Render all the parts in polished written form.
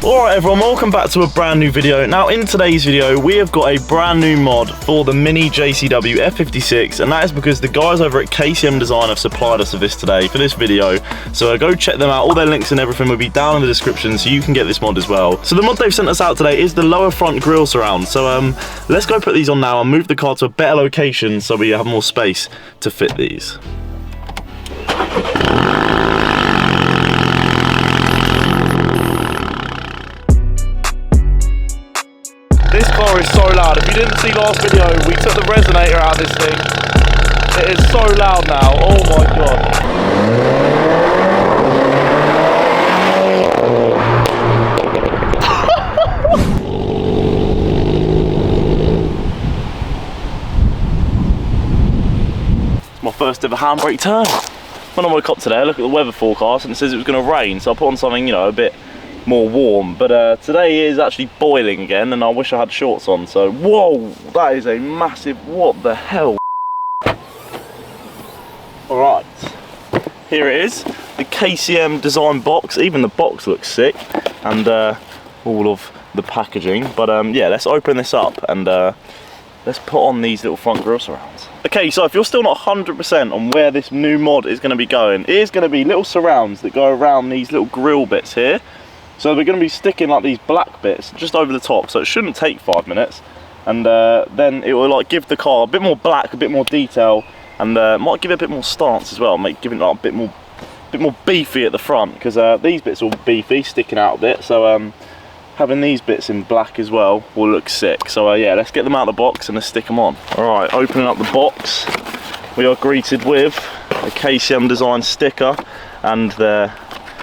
Alright everyone, welcome back to a brand new video. Now in today's video we have got a brand new mod for the mini JCW F56, and that is because the guys over at KCM Design have supplied us with this today for this video. So go check them out, all their links and everything will be down in the description so you can get this mod as well. So the mod they've sent us out today is the lower front grille surround. So let's go put these on now and move the car to a better location so we have more space to fit these. This car is so loud. If you didn't see last video, we took the resonator out of this thing. It is so loud now. Oh my god. It's my first ever handbrake turn. When I woke up today, I looked at the weather forecast and it says it was going to rain, so I put on something, you know, a bit more warm, but today is actually boiling again and I wish I had shorts on. So whoa, that is a massive, what the hell. Alright, here it is, the KCM design box. Even the box looks sick, and all of the packaging. But yeah, let's open this up and let's put on these little front grille surrounds. Okay, so if you're still not 100% on where this new mod is going to be going, it is going to be little surrounds that go around these little grille bits here. So we're going to be sticking like these black bits just over the top, so it shouldn't take 5 minutes, and then it will like give the car a bit more black, a bit more detail, and might give it a bit more stance as well, make giving it like a bit more beefy at the front, because these bits are all beefy, sticking out a bit. So having these bits in black as well will look sick. So yeah, let's get them out of the box and let's stick them on. All right, opening up the box, we are greeted with a KCM Design sticker and their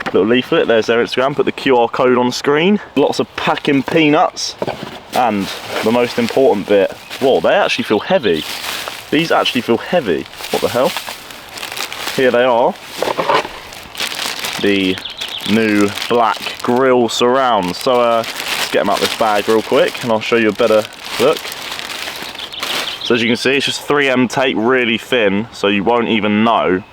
little leaflet. There's their Instagram, put the QR code on screen. Lots of packing peanuts, and the most important bit, whoa, they actually feel heavy. These actually feel heavy. What the hell? Here they are, the new black grille surrounds. So let's get them out of this bag real quick and I'll show you a better look. So as you can see, it's just 3M tape, really thin, so you won't even know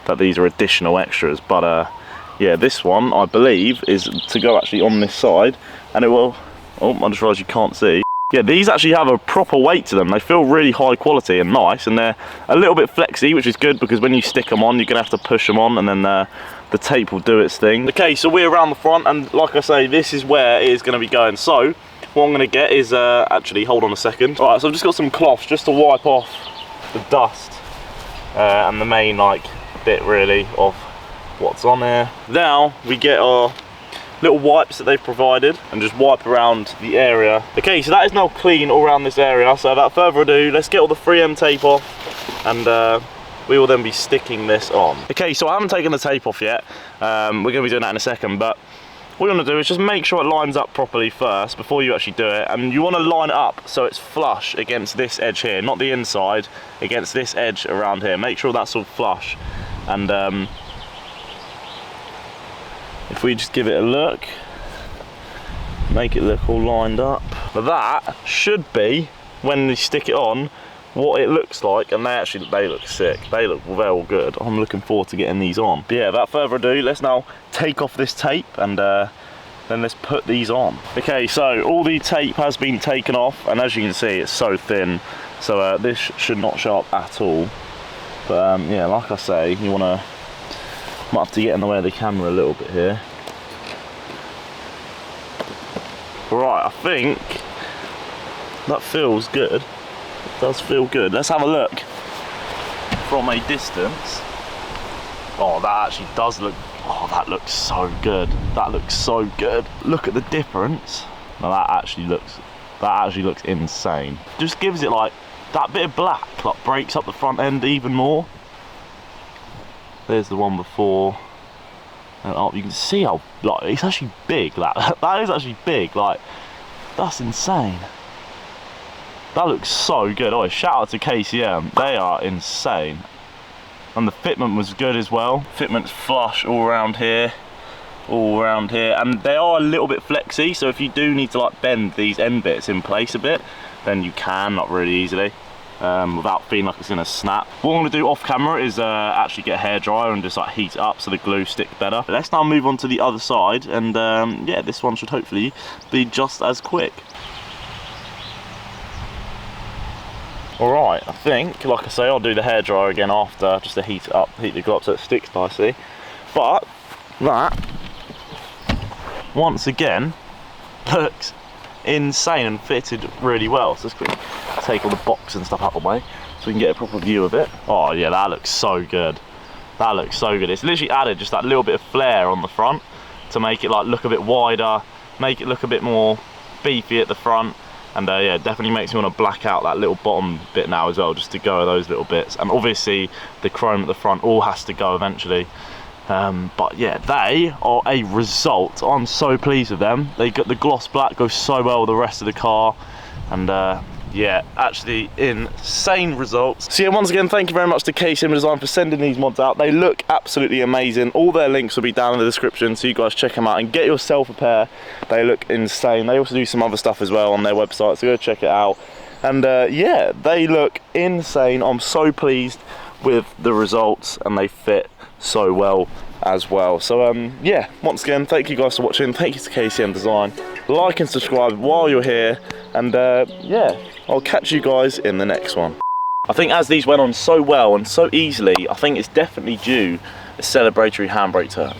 that these are additional extras. But yeah, this one I believe is to go actually on this side, and it will, oh, I just realised you can't see. Yeah, these actually have a proper weight to them. They feel really high quality and nice, and they're a little bit flexy, which is good because when you stick them on, you're gonna have to push them on, and then the tape will do its thing. Okay, so we're around the front, and like I say, this is where it is gonna be going. So what I'm gonna get is, actually, hold on a second. All right, so I've just got some cloths just to wipe off the dust and the main like bit really of what's on there. Now we get our little wipes that they've provided and just wipe around the area. Okay, so that is now clean all around this area. So without further ado, let's get all the 3M tape off, and we will then be sticking this on. Okay, so I haven't taken the tape off yet. We're going to be doing that in a second, but what you want to do is just make sure it lines up properly first before you actually do it, and you want to line it up so it's flush against this edge here, not the inside, against this edge around here. Make sure that's all flush, and if we just give it a look, make it look all lined up. But that should be, when you stick it on, what it looks like, and they look sick. They look well good. I'm looking forward to getting these on. But yeah, without further ado, let's now take off this tape and then let's put these on. Okay, so all the tape has been taken off, and as you can see, it's so thin. So this should not show up at all. But yeah, like I say, you wanna, might have to get in the way of the camera a little bit here. Right, I think that feels good. It does feel good. Let's have a look from a distance. Oh, that actually does look, oh, that looks so good. That looks so good. Look at the difference. Now that actually looks insane. Just gives it like that bit of black, like breaks up the front end even more. There's the one before, and oh, you can see how like it's actually big. That is actually big. Like, that's insane. That looks so good. Oh, shout out to KCM. They are insane, and the fitment was good as well. Fitment's flush all around here, and they are a little bit flexy. So if you do need to like bend these end bits in place a bit, then you can, not really easily. without feeling like it's gonna snap. What I'm gonna do off camera is actually get a hairdryer and just like heat it up so the glue sticks better. But let's now move on to the other side, and yeah, this one should hopefully be just as quick. Alright, I think, like I say, I'll do the hairdryer again after, just to heat it up, heat the glue up so it sticks nicely. But that, once again, looks insane and fitted really well. So let's quickly take all the box and stuff out of the way so we can get a proper view of it. Oh yeah, that looks so good. That looks so good. It's literally added just that little bit of flair on the front to make it like look a bit wider, make it look a bit more beefy at the front. And yeah, definitely makes me want to black out that little bottom bit now as well, just to go with those little bits. And obviously the chrome at the front all has to go eventually. But yeah, they are a result. I'm so pleased with them. They got the gloss black, goes so well with the rest of the car. And yeah, actually insane results. So yeah, once again, thank you very much to KCM Design for sending these mods out. They look absolutely amazing. All their links will be down in the description, so you guys check them out and get yourself a pair. They look insane. They also do some other stuff as well on their website, so go check it out. And yeah, they look insane. I'm so pleased with the results, and they fit so well as well. So yeah, once again, thank you guys for watching. Thank you to KCM Design. Like and subscribe while you're here, and yeah, I'll catch you guys in the next one. I think as these went on so well and so easily, I think it's definitely due a celebratory handbrake turn.